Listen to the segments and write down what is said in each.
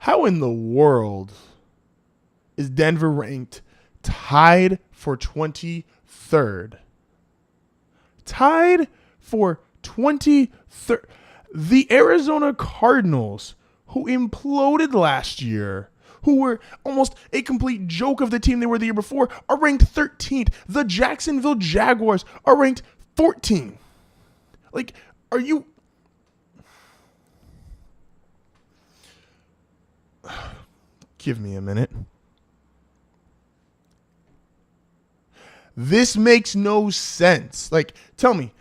How in the world is Denver ranked tied for 23rd? Tied for 23rd. The Arizona Cardinals, who imploded last year, who were almost a complete joke of the team they were the year before, are ranked 13th. The Jacksonville Jaguars are ranked 14th. Like, are you... Give me a minute. This makes no sense. Like, tell me,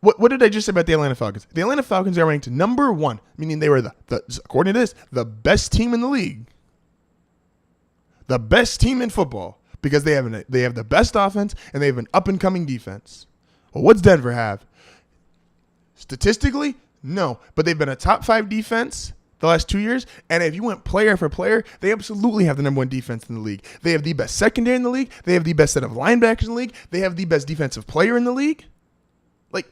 what did I just say about the Atlanta Falcons? The Atlanta Falcons are ranked number 1, meaning they were, according to this, the best team in the league. The best team in football because they have the best offense and they have an up-and-coming defense. Well, what's Denver have? Statistically, no. But they've been a top 5 defense the last 2 years, and if you went player for player, they absolutely have the number 1 defense in the league. They have the best secondary in the league. They have the best set of linebackers in the league. They have the best defensive player in the league. Like,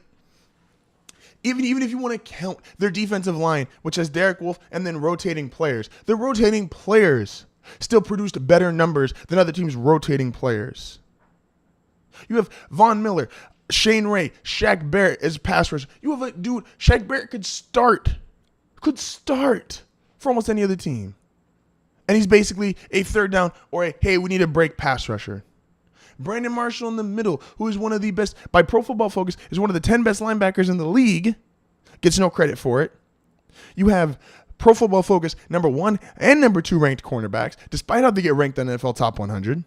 even if you want to count their defensive line, which has Derek Wolfe and then rotating players, the rotating players still produced better numbers than other teams' rotating players. You have Von Miller, Shane Ray, Shaq Barrett as pass rushers. You have a dude, Shaq Barrett could start for almost any other team. And he's basically a third down or a, hey, we need a break pass rusher. Brandon Marshall in the middle, who is one of the best, by Pro Football Focus, is one of the 10 best linebackers in the league, gets no credit for it. You have Pro Football Focus number 1 and number 2 ranked cornerbacks, despite how they get ranked on NFL Top 100.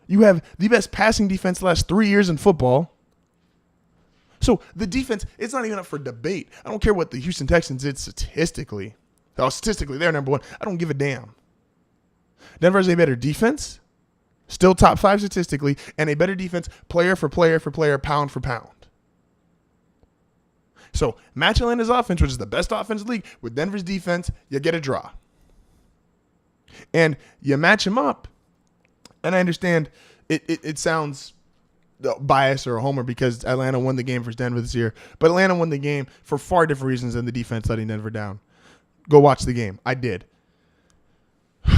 You have the best passing defense the last 3 years in football. So the defense, it's not even up for debate. I don't care what the Houston Texans did statistically. Oh, statistically, they're number 1. I don't give a damn. Denver has a better defense, still top 5 statistically, and a better defense player for player for player, pound for pound. So match Atlanta's offense, which is the best offense in the league, with Denver's defense, you get a draw. And you match them up, and I understand it sounds biased or a homer because Atlanta won the game versus Denver this year, but Atlanta won the game for far different reasons than the defense letting Denver down. Go watch the game. I did. So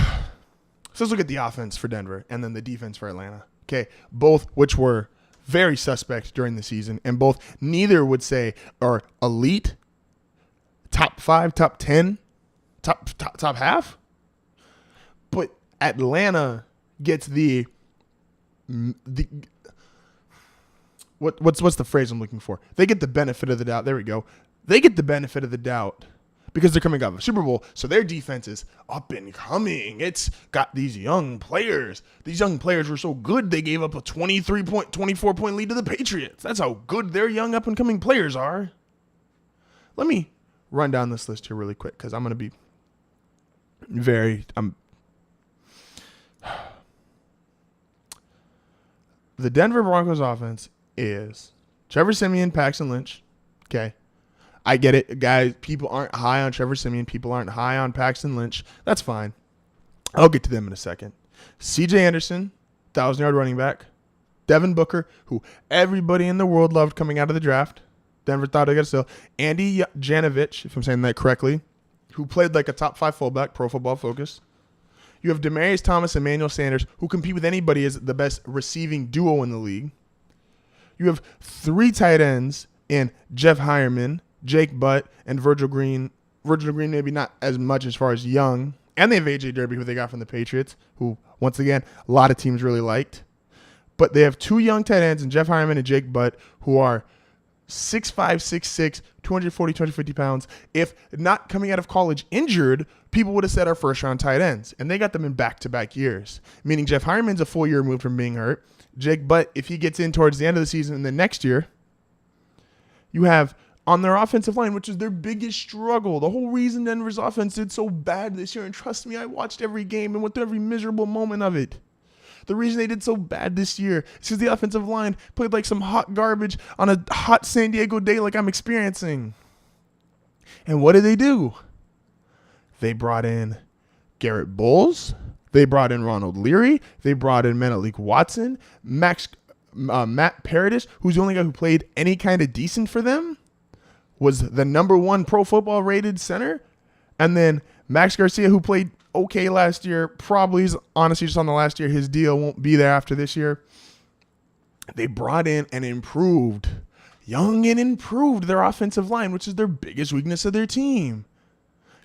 let's look at the offense for Denver and then the defense for Atlanta. Okay, both which were very suspect during the season, and neither would say are elite, top 5, top 10, top half. But Atlanta gets what's the phrase I'm looking for? They get the benefit of the doubt. There we go. They get the benefit of the doubt because they're coming off a Super Bowl, so their defense is up and coming. It's got these young players. These young players were so good they gave up a 24-point lead to the Patriots. That's how good their young up and coming players are. Let me run down this list here really quick because I'm going to be the Denver Broncos offense is Trevor Siemian, Paxton Lynch. Okay. I get it, guys. People aren't high on Trevor Siemian. People aren't high on Paxton Lynch. That's fine. I'll get to them in a second. C.J. Anderson, 1,000-yard running back. Devin Booker, who everybody in the world loved coming out of the draft. Denver thought they got to sell. Andy Janovich, if I'm saying that correctly, who played like a top 5 fullback, Pro Football Focus. You have Demaryius Thomas and Emmanuel Sanders, who compete with anybody as the best receiving duo in the league. You have 3 tight ends in Jeff Hireman, Jake Butt, and Virgil Green. Virgil Green maybe not as much as far as young. And they have A.J. Derby, who they got from the Patriots, who, once again, a lot of teams really liked. But they have 2 young tight ends in Jeff Hireman and Jake Butt, who are 6'5", 6'6", 240, 250 pounds. If not coming out of college injured, people would have said our first-round tight ends. And they got them in back-to-back years, meaning Jeff Hireman's a full year removed from being hurt. Jake Butt, if he gets in towards the end of the season and then next year, you have on their offensive line, which is their biggest struggle. The whole reason Denver's offense did so bad this year, and trust me, I watched every game and went through every miserable moment of it. The reason they did so bad this year is because the offensive line played like some hot garbage on a hot San Diego day like I'm experiencing. And what did they do? They brought in Garrett Bowles. They brought in Ronald Leary. They brought in Menelik Watson. Matt Paradis, who's the only guy who played any kind of decent for them, was the number 1 Pro Football rated center. And then Max Garcia, who played okay last year, probably is honestly just on the last year. His deal won't be there after this year. They brought in and improved, young and improved their offensive line, which is their biggest weakness of their team.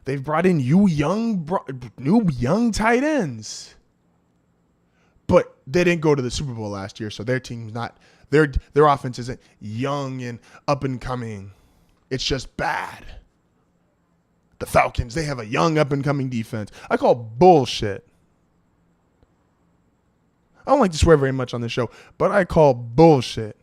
They've brought in new young tight ends. But they didn't go to the Super Bowl last year, so their team's not their offense isn't young and up and coming. It's just bad. The Falcons, they have a young up and coming defense. I call bullshit. I don't like to swear very much on this show, but I call bullshit.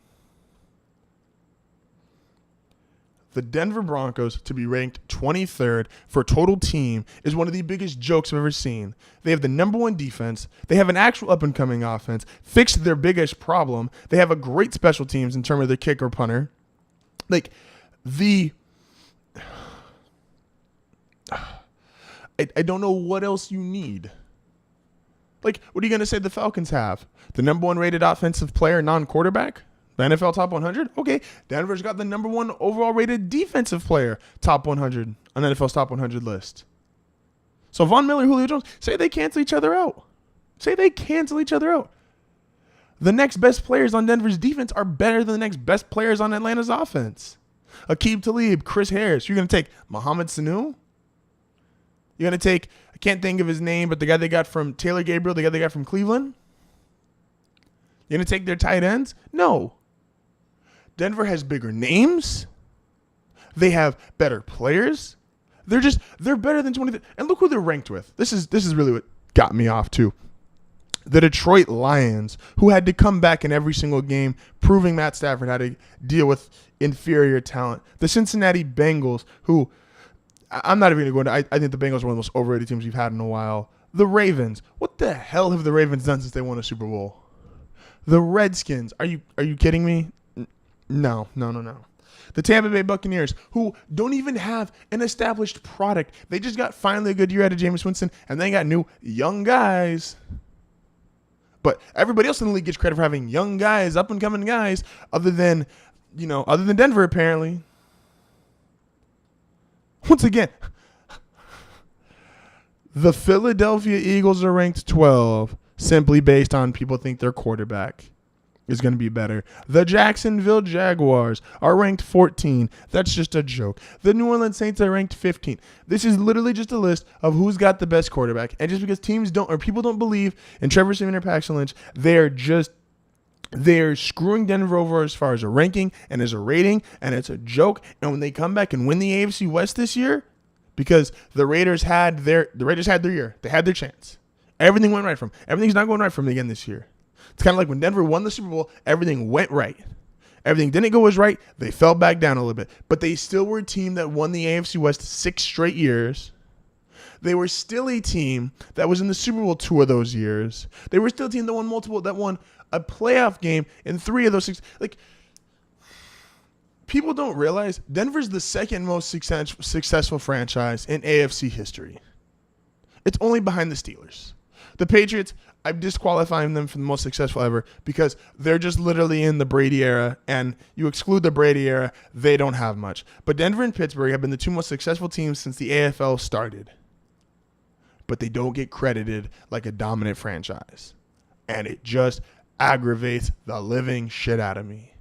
The Denver Broncos to be ranked 23rd for total team is one of the biggest jokes I've ever seen. They have the number one defense. They have an actual up-and-coming offense, fixed their biggest problem. They have a great special teams in terms of their kicker punter. Like, I don't know what else you need. Like, what are you going to say the Falcons have? The number one rated offensive player, non-quarterback? The NFL top 100? Okay. Denver's got the number one overall rated defensive player, top 100, on NFL's top 100 list. So Von Miller, Julio Jones, say they cancel each other out. The next best players on Denver's defense are better than the next best players on Atlanta's offense. Aqib Talib, Chris Harris. You're going to take Mohamed Sanu? You're going to take, I can't think of his name, but the guy they got from Taylor Gabriel, the guy they got from Cleveland? You're going to take their tight ends? No. Denver has bigger names. They have better players. They're better than 20. And look who they're ranked with. This is really what got me off too. The Detroit Lions, who had to come back in every single game, proving Matt Stafford had to deal with inferior talent. The Cincinnati Bengals, who I'm not even going to go into. I think the Bengals are one of the most overrated teams we've had in a while. The Ravens. What the hell have the Ravens done since they won a Super Bowl? The Redskins. Are you kidding me? No. The Tampa Bay Buccaneers, who don't even have an established product. They just got finally a good year out of Jameis Winston, and they got new young guys. But everybody else in the league gets credit for having young guys, up-and-coming guys, other than Denver, apparently. Once again, the Philadelphia Eagles are ranked 12 simply based on people think their quarterback is going to be better. The Jacksonville Jaguars are ranked 14. That's just a joke. The New Orleans Saints are ranked 15. This is literally just a list of who's got the best quarterback. And just because people don't believe in Trevor Siemian or Paxton Lynch, they're screwing Denver over as far as a ranking and as a rating, and it's a joke. And when they come back and win the AFC West this year, because the Raiders had their year. They had their chance. Everything went right for them. Everything's not going right for them again this year. It's kind of like when Denver won the Super Bowl, everything went right. Everything didn't go as right. They fell back down a little bit. But they still were a team that won the AFC West 6 straight years. They were still a team that was in the Super Bowl 2 of those years. They were still a team that won a playoff game in 3 of those 6. Like, people don't realize Denver's the second most successful franchise in AFC history. It's only behind the Steelers. The Patriots, I'm disqualifying them from the most successful ever because they're just literally in the Brady era, and you exclude the Brady era, they don't have much. But Denver and Pittsburgh have been the 2 most successful teams since the AFL started. But they don't get credited like a dominant franchise. And it just aggravates the living shit out of me.